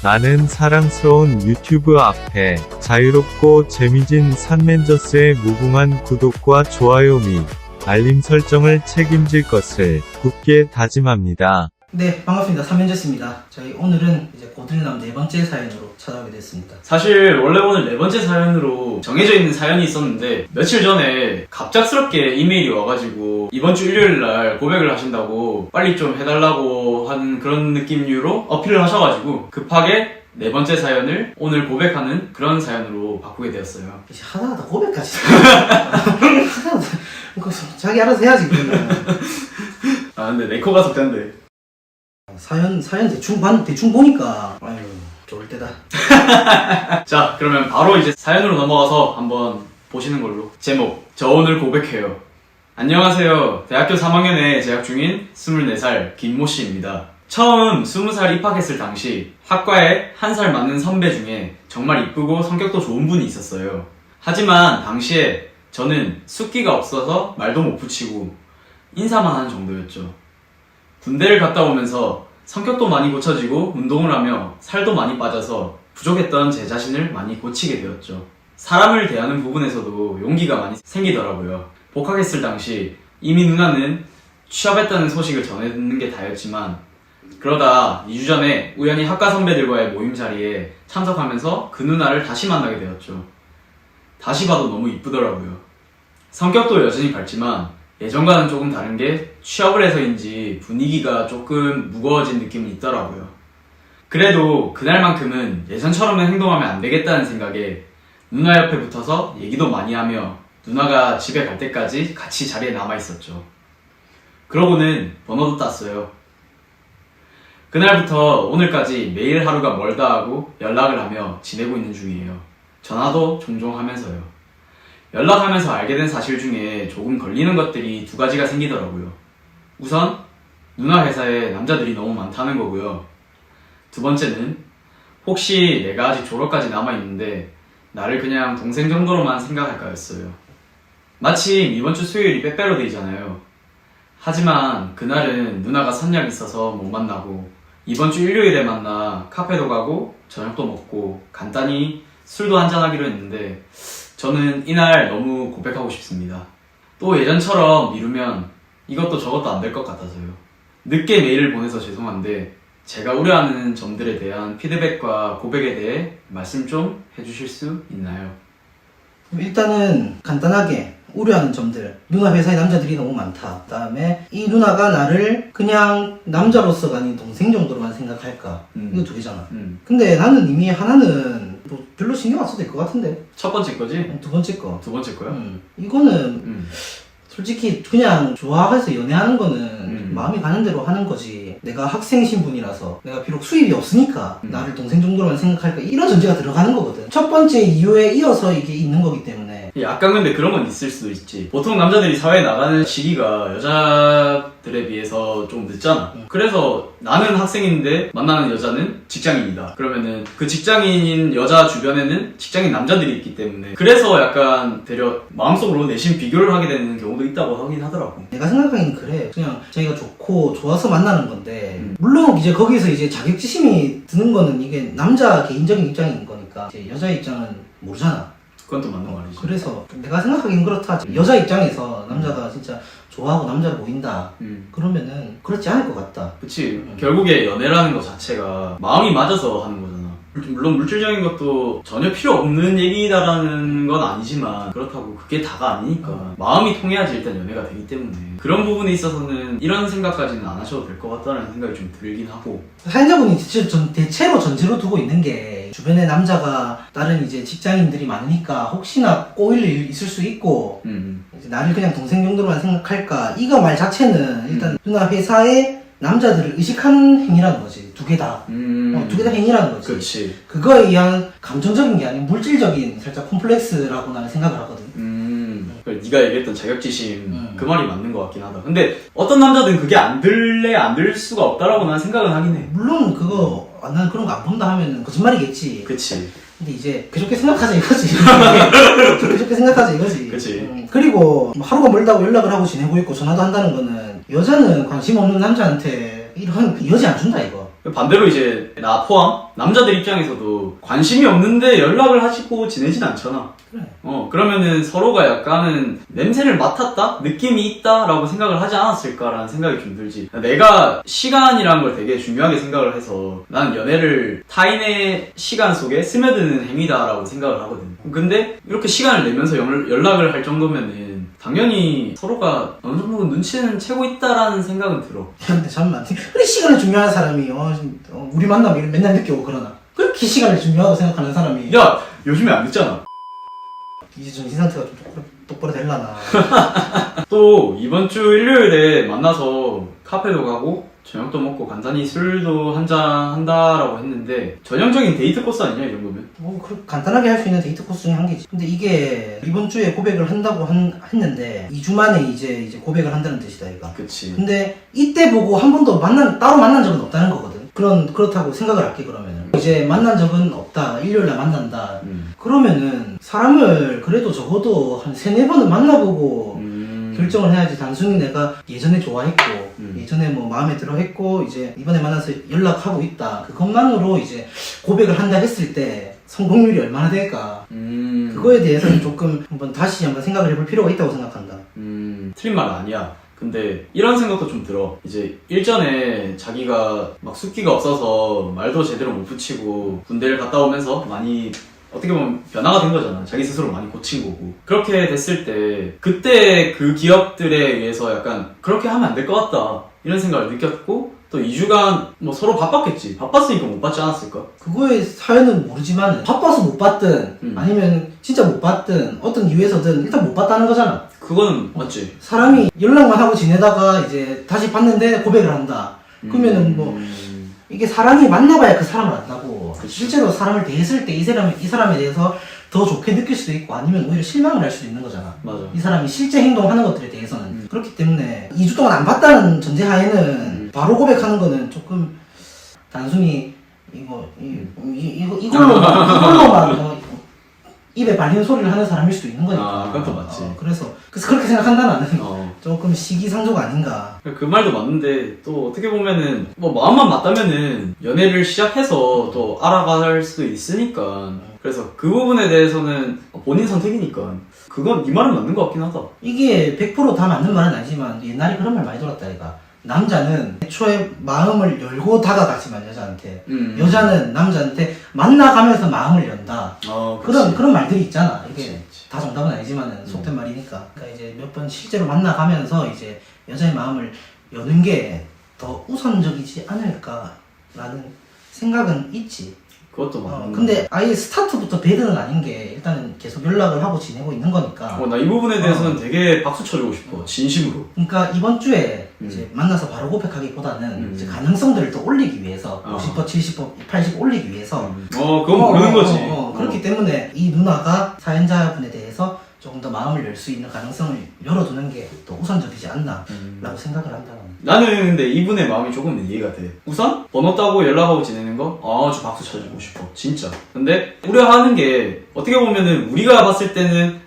나는 사랑스러운 유튜브 앞에 자유롭고 재미진 산맨저스의 무궁한 구독과 좋아요 및 알림 설정을 책임질 것을 굳게 다짐합니다. 네, 반갑습니다. 삼현재스입니다. 저희 오늘은 이제 고들남 네 번째 사연으로 찾아오게 됐습니다. 사실 원래 오늘 네 번째 사연으로 정해져 있는 사연이 있었는데 며칠 전에 갑작스럽게 이메일이 와가지고 이번 주 일요일날 고백을 하신다고 빨리 좀 해달라고 한 그런 느낌으로 어필을 하셔가지고 급하게 네 번째 사연을 오늘 고백하는 그런 사연으로 바꾸게 되었어요. 이제 하다하다 고백까지. 하다하다 이거 자기 알아서 해야지. 그러면. 아 근데 내 코가 속단데. 사연 대충 보니까 아유 좋을 때다. 자 그러면 바로 이제 사연으로 넘어가서 한번 보시는 걸로. 제목 저 오늘 고백해요. 안녕하세요. 대학교 3학년에 재학 중인 24살 김모씨입니다. 처음 20살 입학했을 당시 학과에 한 살 많은 선배 중에 정말 이쁘고 성격도 좋은 분이 있었어요. 하지만 당시에 저는 숫기가 없어서 말도 못 붙이고 인사만 하는 정도였죠. 군대를 갔다 오면서 성격도 많이 고쳐지고 운동을 하며 살도 많이 빠져서 부족했던 제 자신을 많이 고치게 되었죠. 사람을 대하는 부분에서도 용기가 많이 생기더라고요. 복학했을 당시 이미 누나는 취업했다는 소식을 전해 듣는 게 다였지만 그러다 2주 전에 우연히 학과 선배들과의 모임 자리에 참석하면서 그 누나를 다시 만나게 되었죠. 다시 봐도 너무 이쁘더라고요. 성격도 여전히 밝지만 예전과는 조금 다른 게 취업을 해서인지 분위기가 조금 무거워진 느낌은 있더라고요. 그래도 그날만큼은 예전처럼은 행동하면 안 되겠다는 생각에 누나 옆에 붙어서 얘기도 많이 하며 누나가 집에 갈 때까지 같이 자리에 남아있었죠. 그러고는 번호도 땄어요. 그날부터 오늘까지 매일 하루가 멀다 하고 연락을 하며 지내고 있는 중이에요. 전화도 종종 하면서요. 연락하면서 알게 된 사실 중에 조금 걸리는 것들이 두 가지가 생기더라고요. 우선 누나 회사에 남자들이 너무 많다는 거고요. 두 번째는 혹시 내가 아직 졸업까지 남아있는데 나를 그냥 동생 정도로만 생각할까였어요. 마침 이번 주 수요일이 빼빼로데이잖아요. 하지만 그날은 누나가 선약이 있어서 못 만나고 이번 주 일요일에 만나 카페도 가고 저녁도 먹고 간단히 술도 한잔하기로 했는데 저는 이날 너무 고백하고 싶습니다. 또 예전처럼 미루면 이것도 저것도 안 될 것 같아서요. 늦게 메일을 보내서 죄송한데 제가 우려하는 점들에 대한 피드백과 고백에 대해 말씀 좀 해주실 수 있나요? 일단은 간단하게 우려하는 점들. 누나 회사에 남자들이 너무 많다. 그 다음에 이 누나가 나를 그냥 남자로서가 아닌 동생 정도로만 생각할까. 이거 두 개잖아. 근데 나는 이미 하나는 뭐 별로 신경 안 써도 될 것 같은데. 첫 번째 거지? 두 번째 거. 두 번째 거야? 이거는 솔직히 그냥 좋아해서 연애하는 거는 마음이 가는 대로 하는 거지. 내가 학생 신분이라서 내가 비록 수입이 없으니까 나를 동생 정도로만 생각할까 이런 전제가 들어가는 거거든. 첫 번째 이유에 이어서 이게 있는 거기 때문에. 약간 근데 그런 건 있을 수도 있지. 보통 남자들이 사회에 나가는 시기가 여자들에 비해서 좀 늦잖아. 그래서 나는 학생인데 만나는 여자는 직장인이다. 그러면은 그 직장인인 여자 주변에는 직장인 남자들이 있기 때문에 그래서 약간 되려 마음속으로 내심 비교를 하게 되는 경우도 있다고 하긴 하더라고. 내가 생각하기엔 그래. 그냥 자기가 좋고 좋아서 만나는 건데 물론 이제 거기서 이제 자격지심이 드는 거는 이게 남자 개인적인 입장인 거니까 이제 여자 입장은 모르잖아. 그건 또 맞는 말이지. 그래서 내가 생각하기엔 그렇다. 여자 입장에서 남자가 진짜 좋아하고 남자로 보인다. 그러면은 그렇지 않을 것 같다. 그치. 결국에 연애라는 것 자체가 마음이 맞아서 하는 거잖아. 물론 물질적인 것도 전혀 필요 없는 얘기다라는 건 아니지만 그렇다고 그게 다가 아니니까 마음이 통해야지 일단 연애가 되기 때문에 그런 부분에 있어서는 이런 생각까지는 안 하셔도 될 것 같다는 생각이 좀 들긴 하고. 사연자분이 대체로 전제로 두고 있는 게 주변에 남자가 다른 이제 직장인들이 많으니까 혹시나 꼬일 일 있을 수 있고 이제 나를 그냥 동생 정도로만 생각할까 이거 말 자체는 일단 누나 회사에 남자들을 의식한 행위라는 거지. 두 개 다. 두 개 다 행위라는 거지. 그렇지. 그거에 의한 감정적인 게 아닌 물질적인 살짝 콤플렉스라고 나는 생각을 하거든. 네가 얘기했던 자격지심 그 말이 맞는 것 같긴 하다. 근데 어떤 남자들은 그게 안 들 수가 없다라고 난 생각은 하긴 해. 물론 그거 난 그런 거 안 본다 하면은 거짓말이겠지. 그치. 근데 이제 그렇게 생각하자 이거지. 그렇게 생각하자 이거지. 그치. 그리고 뭐 하루가 멀다고 연락을 하고 지내고 있고 전화도 한다는 거는 여자는 관심 없는 남자한테 이런 여지 안 준다 이거. 반대로 이제 나 포함 남자들 입장에서도 관심이 없는데 연락을 하시고 지내진 않잖아. 그래. 그러면은 서로가 약간은 냄새를 맡았다? 느낌이 있다? 라고 생각을 하지 않았을까라는 생각이 좀 들지. 내가 시간이라는 걸 되게 중요하게 생각을 해서 난 연애를 타인의 시간 속에 스며드는 행위다라고 생각을 하거든. 근데 이렇게 시간을 내면서 연락을 할 정도면은 당연히 서로가 어느 정도 눈치는 채고 있다라는 생각은 들어. 근데 잠깐만. 그래 시간이 중요한 사람이 우리 만나면 맨날 늦게 오고 그러나. 그렇게 시간을 중요하다고 생각하는 사람이 야! 요즘에 안 늦잖아. 이제 좀 이 상태가 좀 똑바로 될라나. 또 이번 주 일요일에 만나서 카페도 가고 저녁도 먹고 간단히 술도 한잔 한다라고 했는데 전형적인 데이트 코스 아니냐 이 정도면? 간단하게 할 수 있는 데이트 코스 중에 한 개지. 근데 이게 이번 주에 고백을 한다고 했는데 2주 만에 이제 고백을 한다는 뜻이다 이거. 그치. 근데 이때 보고 한 번도 따로 만난 적은 없다는 거거든. 그렇다고 생각을 할게 그러면은. 이제 만난 적은 없다. 일요일날 만난다. 그러면은 사람을 그래도 적어도 한 3-4번은 만나보고 결정을 해야지. 단순히 내가 예전에 좋아했고 예전에 뭐 마음에 들어 했고 이제 이번에 만나서 연락하고 있다 그것만으로 이제 고백을 한다 했을 때 성공률이 얼마나 될까. 그거에 대해서는 조금 다시 한번 생각을 해볼 필요가 있다고 생각한다. 틀린 말 아니야. 근데 이런 생각도 좀 들어. 이제 일전에 자기가 막 숫기가 없어서 말도 제대로 못 붙이고 군대를 갔다 오면서 많이 어떻게 보면 변화가 된 거잖아. 자기 스스로 많이 고친 거고. 그렇게 됐을 때 그때 그 기업들에 의해서 약간 그렇게 하면 안 될 것 같다 이런 생각을 느꼈고, 또 2주간 뭐 서로 바빴겠지. 바빴으니까 못 받지 않았을까? 그거의 사연은 모르지만 바빠서 못 봤든 아니면 진짜 못 봤든 어떤 이유에서든 일단 못 봤다는 거잖아. 그거는 맞지. 사람이 연락만 하고 지내다가 이제 다시 봤는데 고백을 한다. 그러면은 뭐 이게 사람이 만나봐야 그 사람을 안다고. 그치. 실제로 사람을 대했을 때 이 사람에 대해서 더 좋게 느낄 수도 있고 아니면 오히려 실망을 할 수도 있는 거잖아. 맞아. 이 사람이 실제 행동하는 것들에 대해서는. 그렇기 때문에 2주 동안 안 봤다는 전제하에는 바로 고백하는 거는 조금 단순히 이걸로만 입에 발리는 소리를 하는 사람일 수도 있는 거니까. 아, 그것도 맞지. 그래서 그렇게 생각한다 나는. 어. 조금 시기상조가 아닌가. 그 말도 맞는데 또 어떻게 보면은 뭐 마음만 맞다면은 연애를 시작해서 또 알아갈 수도 있으니까. 그래서 그 부분에 대해서는 본인 선택이니까 그건 네 말은 맞는 것 같긴 하다. 이게 100% 다 맞는 말은 아니지만 옛날에 그런 말 많이 들었다 이가. 남자는 애초에 마음을 열고 다가가지만 여자한테 여자는 남자한테 만나가면서 마음을 연다. 그런 말들이 있잖아. 이게 그치. 다 정답은 아니지만은 속된 말이니까. 그러니까 이제 몇 번 실제로 만나가면서 이제 여자의 마음을 여는 게 더 우선적이지 않을까라는 생각은 있지. 그것도 맞는 근데 아예 스타트부터 배드는 아닌 게 일단은 계속 연락을 하고 지내고 있는 거니까. 나 이 부분에 대해서는 되게 박수 쳐주고 싶어. 진심으로. 그러니까 이번 주에 이제 만나서 바로 고백하기보다는 이제 가능성들을 더 올리기 위해서 50%, 70%, 80% 올리기 위해서 그건 모르는 거지. 그렇기 때문에 이 누나가 사연자분에 대해서 조금 더 마음을 열 수 있는 가능성을 열어두는 게 더 우선적이지 않나라고 생각을 한다. 나는 근데 이분의 마음이 조금은 이해가 돼. 우선 번호 따고 연락하고 지내는 거 아주 박수 쳐주고 싶어. 진짜. 근데 우려하는 게 어떻게 보면은 우리가 봤을 때는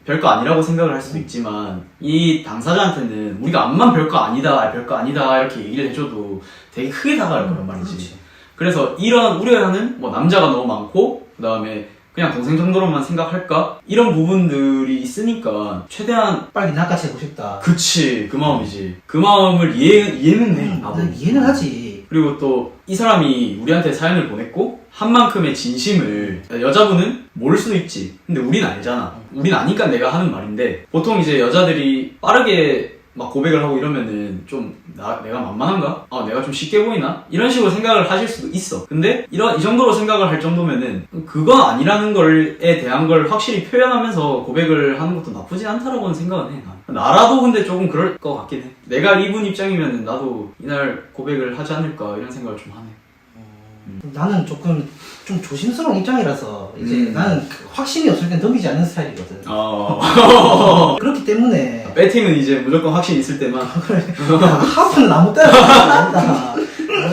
별거 아니라고 생각을 할 수도 있지만 이 당사자한테는 우리가 암만 별거 아니다 이렇게 얘기를 해줘도 되게 크게 다가갈 거란 말이지. 그렇지. 그래서 이런 우려하는 뭐 남자가 너무 많고 그 다음에 그냥 동생 정도로만 생각할까? 이런 부분들이 있으니까 최대한 빨리 낚아채고 싶다. 그치, 그 마음이지. 그 마음을 이해는 해. 나도. 이해는 하지. 그리고 또 이 사람이 우리한테 사연을 보냈고 한 만큼의 진심을 여자분은 모를 수도 있지. 근데 우린 알잖아. 우린 아니까 내가 하는 말인데 보통 이제 여자들이 빠르게 막 고백을 하고 이러면은 좀 내가 만만한가? 내가 좀 쉽게 보이나? 이런 식으로 생각을 하실 수도 있어. 근데 이 정도로 생각을 할 정도면은 그건 아니라는 걸에 대한 걸 확실히 표현하면서 고백을 하는 것도 나쁘진 않다라고는 생각은 해. 나라도 근데 조금 그럴 것 같긴 해. 내가 이분 입장이면은 나도 이날 고백을 하지 않을까 이런 생각을 좀 하네. 나는 조금 좀 조심스러운 입장이라서 이제 나는 확신이 없을 땐 덤비지 않는 스타일이거든. 그렇기 때문에 배팅은 이제 무조건 확신이 있을 때만. 야, 하프는 아무 때나 나온다.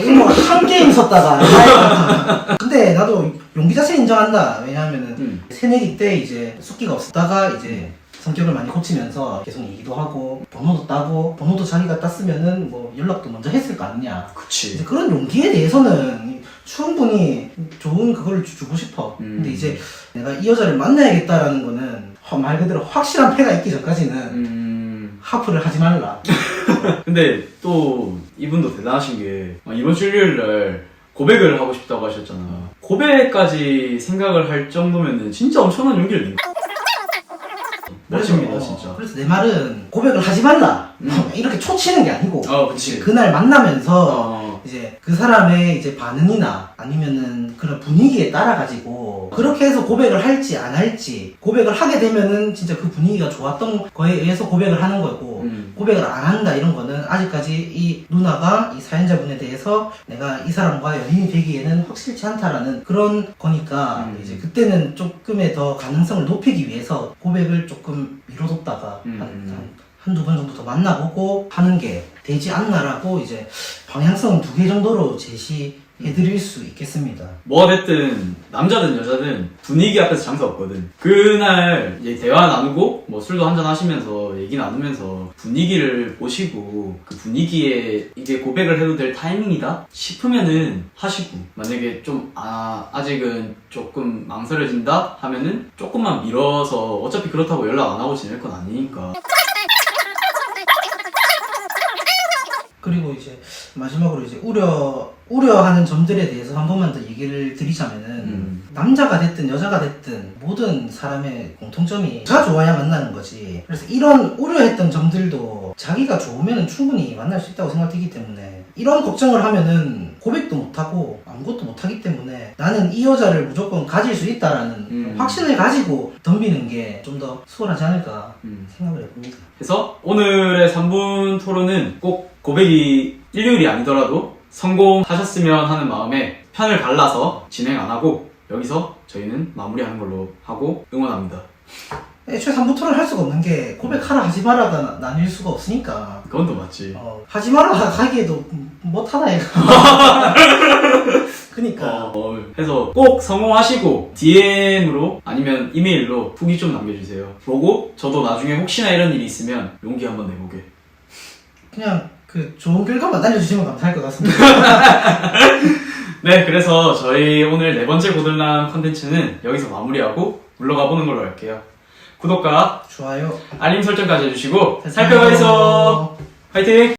이거 한 게임 섰다가. 근데 나도 용기 자체 인정한다. 왜냐하면은 새내기 때 이제 숫기가 없었다가 이제 성격을 많이 고치면서 계속 얘기도 하고 번호도 따고 번호도 자기가 땄으면은 뭐 연락도 먼저 했을 거 아니냐. 그치. 이제 그런 용기에 대해서는 충분히 좋은 그걸 주고 싶어. 근데 이제 내가 이 여자를 만나야겠다라는 거는 말 그대로 확실한 패가 있기 전까지는 하프를 하지 말라. 근데 또 이분도 대단하신 게 이번 주 일요일날 고백을 하고 싶다고 하셨잖아. 고백까지 생각을 할 정도면은 진짜 엄청난 용기를 낸 거야. 멋집니다 진짜. 그래서 내 말은 고백을 하지 말라. 이렇게 초치는 게 아니고 그치. 그날 만나면서 어. 이제 그 사람의 이제 반응이나 아니면은 그런 분위기에 따라 가지고 그렇게 해서 고백을 할지 안 할지, 고백을 하게 되면은 진짜 그 분위기가 좋았던 거에 의해서 고백을 하는 거고 고백을 안 한다 이런 거는 아직까지 이 누나가 이 사연자분에 대해서 내가 이 사람과 연인이 되기에는 확실치 않다라는 그런 거니까 이제 그때는 조금의 더 가능성을 높이기 위해서 고백을 조금 미뤄뒀다가 한두 번 정도 더 만나보고 하는 게 되지 않나라고 이제 방향성 2개 정도로 제시해드릴 수 있겠습니다. 뭐가 됐든 남자든 여자든 분위기 앞에서 장사 없거든. 그날 이제 대화 나누고 뭐 술도 한잔 하시면서 얘기 나누면서 분위기를 보시고 그 분위기에 이게 고백을 해도 될 타이밍이다 싶으면은 하시고, 만약에 좀 아직은 조금 망설여진다 하면은 조금만 미뤄서, 어차피 그렇다고 연락 안 하고 지낼 건 아니니까. 그리고 이제 마지막으로 이제 우려하는 점들에 대해서 한 번만 더 얘기를 드리자면은 남자가 됐든 여자가 됐든 모든 사람의 공통점이 자가 좋아야 만나는 거지. 그래서 이런 우려했던 점들도 자기가 좋으면 충분히 만날 수 있다고 생각되기 때문에 이런 걱정을 하면은 고백도 못하고 아무것도 못하기 때문에 나는 이 여자를 무조건 가질 수 있다라는 확신을 가지고 덤비는 게 좀 더 수월하지 않을까 생각을 해봅니다. 그래서 오늘의 3분 토론은 꼭 고백이 일요일이 아니더라도 성공하셨으면 하는 마음에 편을 갈라서 진행 안 하고 여기서 저희는 마무리하는 걸로 하고 응원합니다. 애초에 3부 토론을 할 수가 없는 게 고백하라 하지 마라가 나뉠 수가 없으니까. 그건 또 맞지. 하지 마라 하기에도 못하다 얘가. 그니까. 해서 꼭 성공하시고 DM으로 아니면 이메일로 후기 좀 남겨주세요. 보고 저도 나중에 혹시나 이런 일이 있으면 용기 한번 내보게. 그냥 그 좋은 결과만 날려주시면 감사할 것 같습니다. 네, 그래서 저희 오늘 4번째 고들남 컨텐츠는 여기서 마무리하고 물러가 보는 걸로 할게요. 구독과 좋아요. 알림 설정까지 해주시고 살펴봐주세요. 화이팅!